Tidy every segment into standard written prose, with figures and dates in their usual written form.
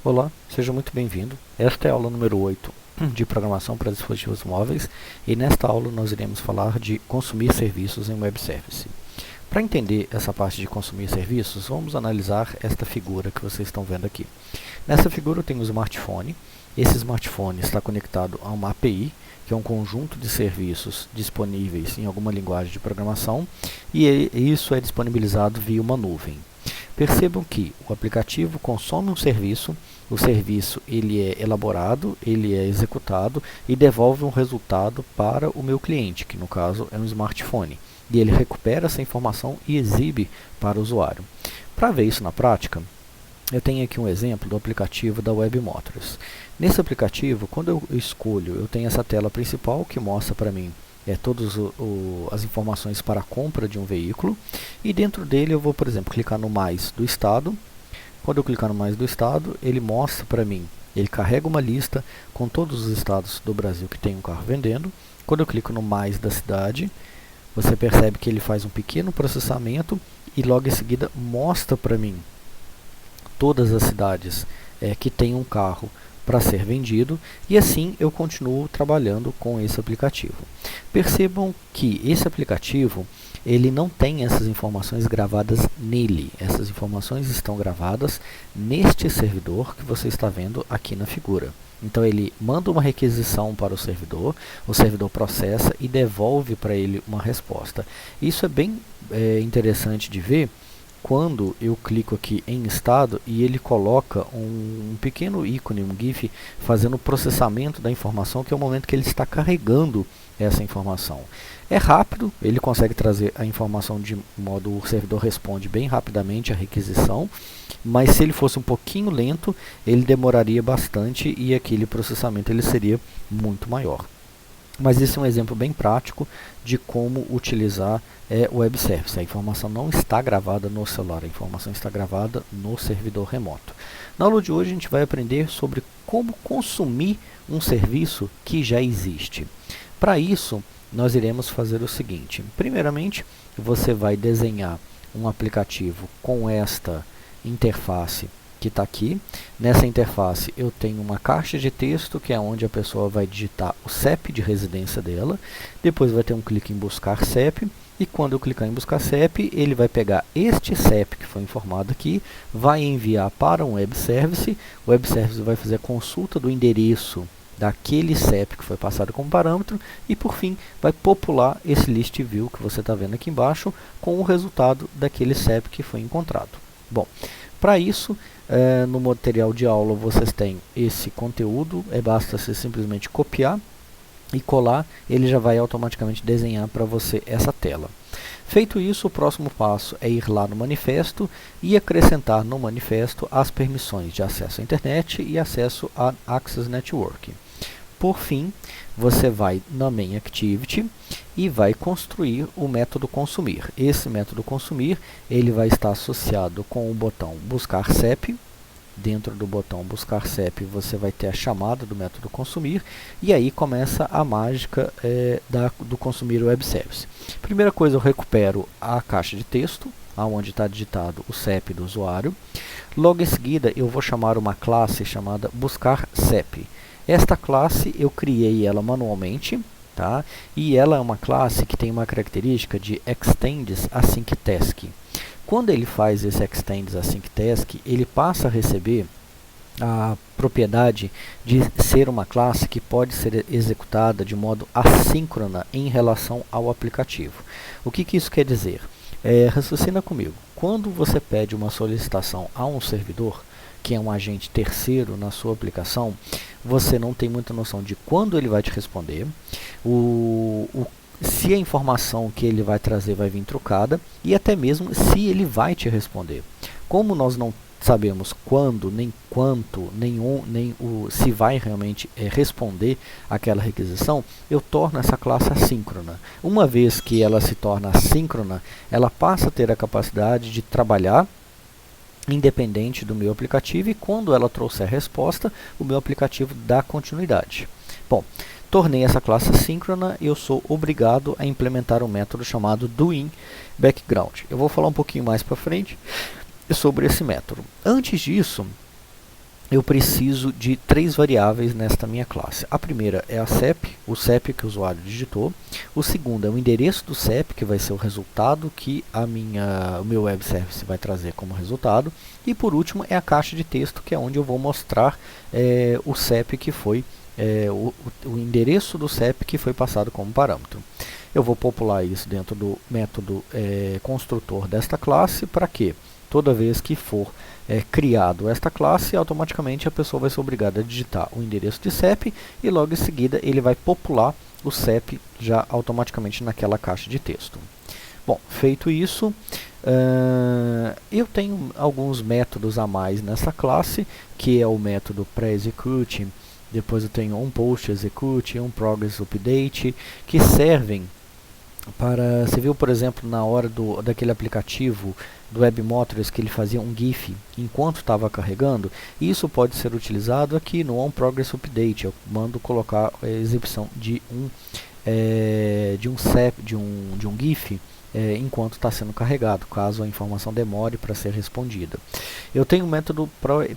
Olá, seja muito bem-vindo. Esta é a aula número 8 de Programação para Dispositivos Móveis e nesta aula nós iremos falar de consumir serviços em Web Service. Para entender essa parte de consumir serviços, vamos analisar esta figura que vocês estão vendo aqui. Nessa figura eu tenho um smartphone. Esse smartphone está conectado a uma API, que é um conjunto de serviços disponíveis em alguma linguagem de programação, e isso é disponibilizado via uma nuvem. Percebam que o aplicativo consome um serviço, o serviço ele é elaborado, ele é executado e devolve um resultado para o meu cliente, que no caso é um smartphone. E ele recupera essa informação e exibe para o usuário. Para ver isso na prática, eu tenho aqui um exemplo do aplicativo da WebMotors. Nesse aplicativo, quando eu escolho, eu tenho essa tela principal que mostra para mim todas as informações para a compra de um veículo, e dentro dele eu vou, por exemplo, clicar no mais do estado. Quando eu clicar no mais do estado, ele mostra para mim, ele carrega uma lista com todos os estados do Brasil que tem um carro vendendo. Quando eu clico no mais da cidade, você percebe que ele faz um pequeno processamento e logo em seguida mostra para mim todas as cidades que tem um carro para ser vendido, e assim eu continuo trabalhando com esse aplicativo. Percebam que esse aplicativo ele não tem essas informações gravadas nele. Essas informações estão gravadas neste servidor que você está vendo aqui na figura. Então ele manda uma requisição para o servidor processa e devolve para ele uma resposta. Isso é bem interessante de ver quando eu clico aqui em estado e ele coloca um pequeno ícone, um GIF, fazendo o processamento da informação, que é o momento que ele está carregando essa informação. É rápido, ele consegue trazer a informação de modo, o servidor responde bem rapidamente a requisição, mas se ele fosse um pouquinho lento, ele demoraria bastante e aquele processamento ele seria muito maior. Mas esse é um exemplo bem prático de como utilizar o Web Service. A informação não está gravada no celular, a informação está gravada no servidor remoto. Na aula de hoje a gente vai aprender sobre como consumir um serviço que já existe. Para isso, nós iremos fazer o seguinte. Primeiramente, você vai desenhar um aplicativo com esta interface que está aqui. Nessa interface eu tenho uma caixa de texto, que é onde a pessoa vai digitar o CEP de residência dela. Depois vai ter um clique em buscar CEP, e quando eu clicar em buscar CEP, ele vai pegar este CEP que foi informado aqui, vai enviar para um Web Service. O Web Service vai fazer a consulta do endereço daquele CEP que foi passado como parâmetro, e por fim vai popular esse list view que você está vendo aqui embaixo com o resultado daquele CEP que foi encontrado. Bom, para isso, no material de aula vocês têm esse conteúdo, basta você simplesmente copiar e colar, ele já vai automaticamente desenhar para você essa tela. Feito isso, o próximo passo é ir lá no manifesto e acrescentar no manifesto as permissões de acesso à internet e acesso a Access Network. Por fim, você vai na Main Activity e vai construir o método consumir. Esse método consumir ele vai estar associado com o botão buscar CEP. Dentro do botão buscar CEP você vai ter a chamada do método consumir, e aí começa a mágica do consumir Web Service. Primeira coisa, eu recupero a caixa de texto, onde está digitado o CEP do usuário. Logo em seguida eu vou chamar uma classe chamada buscar CEP. Esta classe eu criei ela manualmente, tá? E ela é uma classe que tem uma característica de extends async task. Quando ele faz esse extends async task, ele passa a receber a propriedade de ser uma classe que pode ser executada de modo assíncrona em relação ao aplicativo. O que isso quer dizer? Raciocina comigo. Quando você pede uma solicitação a um servidor, que é um agente terceiro na sua aplicação, você não tem muita noção de quando ele vai te responder, se a informação que ele vai trazer vai vir trucada, e até mesmo se ele vai te responder. Como nós não sabemos quando, nem quanto, nem se vai realmente responder aquela requisição, eu torno essa classe assíncrona. Uma vez que ela se torna assíncrona, ela passa a ter a capacidade de trabalhar independente do meu aplicativo, e quando ela trouxer resposta, o meu aplicativo dá continuidade. Bom, tornei essa classe assíncrona e eu sou obrigado a implementar um método chamado doInBackground. Eu vou falar um pouquinho mais para frente sobre esse método. Antes disso, eu preciso de 3 variáveis nesta minha classe. A primeira é a CEP, o CEP que o usuário digitou. O segundo é o endereço do CEP, que vai ser o resultado que o meu web service vai trazer como resultado. E por último é a caixa de texto, que é onde eu vou mostrar o CEP que foi, o endereço do CEP que foi passado como parâmetro. Eu vou popular isso dentro do método construtor desta classe, para que toda vez que for criado esta classe, automaticamente a pessoa vai ser obrigada a digitar o endereço de CEP e logo em seguida ele vai popular o CEP já automaticamente naquela caixa de texto. Bom, feito isso, eu tenho alguns métodos a mais nessa classe, que é o método pré-execute, depois eu tenho um post-execute, um progress-update, que servem para, você viu por exemplo na hora daquele aplicativo do WebMotors que ele fazia um GIF enquanto estava carregando, isso pode ser utilizado aqui no onProgressUpdate. Eu mando colocar a exibição de um CEP, de um GIF enquanto está sendo carregado, caso a informação demore para ser respondida. Eu tenho o método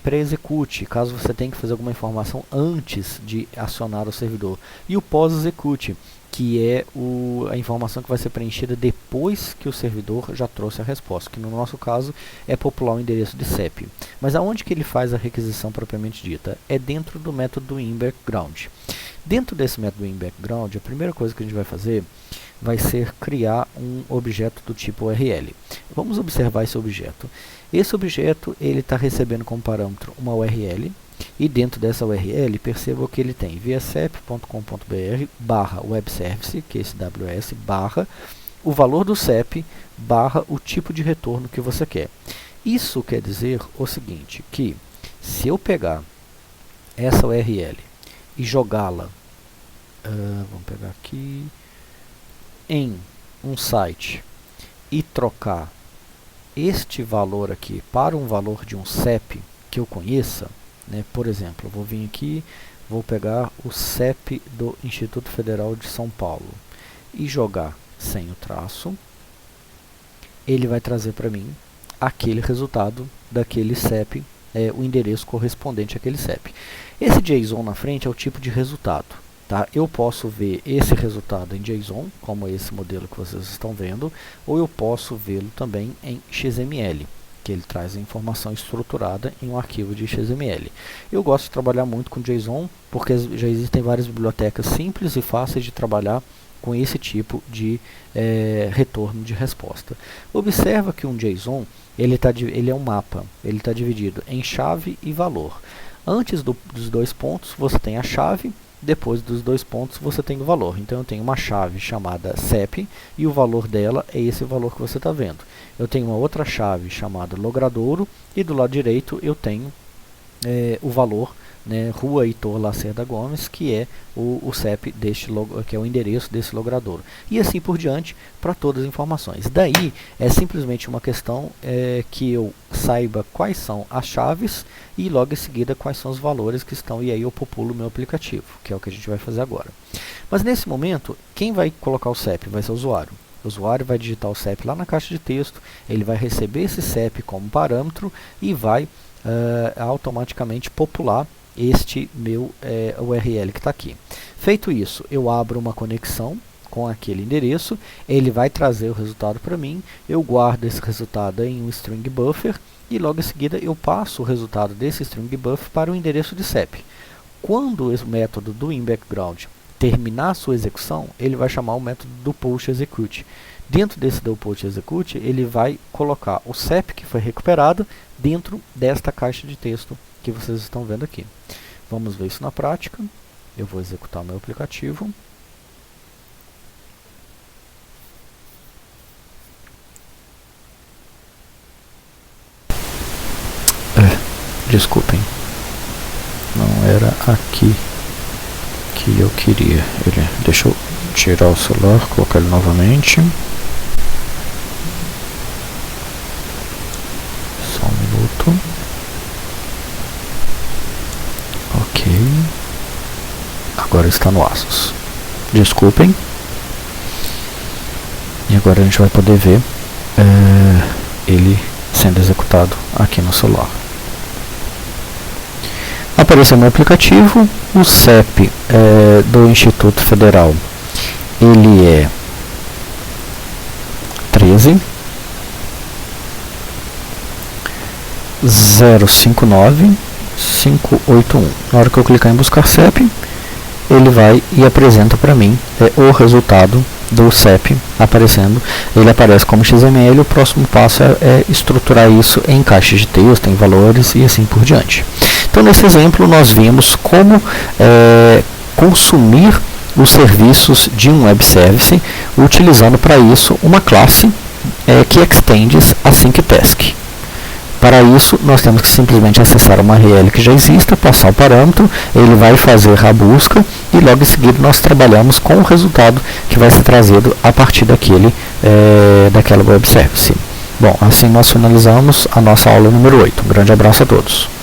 pré-execute, caso você tenha que fazer alguma informação antes de acionar o servidor, e o pós-execute, que é a informação que vai ser preenchida depois que o servidor já trouxe a resposta, que no nosso caso é popular o endereço de CEP. Mas aonde que ele faz a requisição propriamente dita? É dentro do método inBackground. Dentro desse método inBackground, a primeira coisa que a gente vai fazer vai ser criar um objeto do tipo URL. Vamos observar esse objeto. Esse objeto ele está recebendo como parâmetro uma URL, e dentro dessa URL, perceba que ele tem viacep.com.br barra webservice, que é esse WS, barra o valor do CEP, barra o tipo de retorno que você quer. Isso quer dizer o seguinte, que se eu pegar essa URL e jogá-la, vamos pegar aqui, em um site e trocar este valor aqui para um valor de um CEP que eu conheça, por exemplo, eu vou vir aqui, vou pegar o CEP do Instituto Federal de São Paulo e jogar sem o traço, ele vai trazer para mim aquele resultado daquele CEP, o endereço correspondente àquele CEP. Esse JSON na frente é o tipo de resultado. Tá? Eu posso ver esse resultado em JSON, como esse modelo que vocês estão vendo, ou eu posso vê-lo também em XML, que ele traz a informação estruturada em um arquivo de XML. Eu gosto de trabalhar muito com JSON, porque já existem várias bibliotecas simples e fáceis de trabalhar com esse tipo de retorno de resposta. Observa que um JSON ele é um mapa, ele está dividido em chave e valor. Antes dos dois pontos você tem a chave, depois dos dois pontos você tem o valor. Então eu tenho uma chave chamada CEP e o valor dela é esse valor que você está vendo. Eu tenho uma outra chave chamada logradouro e do lado direito eu tenho o valor, Rua Heitor Lacerda Gomes, que é o CEP que é o endereço desse logradouro. E assim por diante para todas as informações. Daí é simplesmente uma questão que eu saiba quais são as chaves e logo em seguida quais são os valores que estão, e aí eu populo o meu aplicativo, que é o que a gente vai fazer agora. Mas nesse momento, quem vai colocar o CEP vai ser o usuário. O usuário vai digitar o CEP lá na caixa de texto, ele vai receber esse CEP como parâmetro e vai automaticamente popular este meu URL que está aqui. Feito isso, eu abro uma conexão com aquele endereço, ele vai trazer o resultado para mim, eu guardo esse resultado em um string buffer e logo em seguida eu passo o resultado desse string buffer para o endereço de CEP. Quando o método do inBackground terminar a sua execução, ele vai chamar o método do post-execute. Dentro desse do post-execute, ele vai colocar o CEP que foi recuperado dentro desta caixa de texto que vocês estão vendo aqui. Vamos ver isso na prática. Eu vou executar o meu aplicativo. Desculpem, não era aqui que eu queria. Deixa eu tirar o celular, colocar ele novamente. Só um minuto. Ok. Agora está no Asus. Desculpem. E agora a gente vai poder ver ele sendo executado aqui no celular. aparecer no aplicativo, o CEP do Instituto Federal, ele é 13 059 581. Na hora que eu clicar em buscar CEP, ele vai e apresenta para mim o resultado do CEP aparecendo. Ele aparece como XML. O próximo passo é estruturar isso em caixas de texto, em valores e assim por diante. Então, nesse exemplo, nós vimos como consumir os serviços de um web service, utilizando para isso uma classe que extends async task. Para isso, nós temos que simplesmente acessar uma URL que já exista, passar o parâmetro, ele vai fazer a busca e logo em seguida nós trabalhamos com o resultado que vai ser trazido a partir daquela web service. Bom, assim nós finalizamos a nossa aula número 8. Um grande abraço a todos.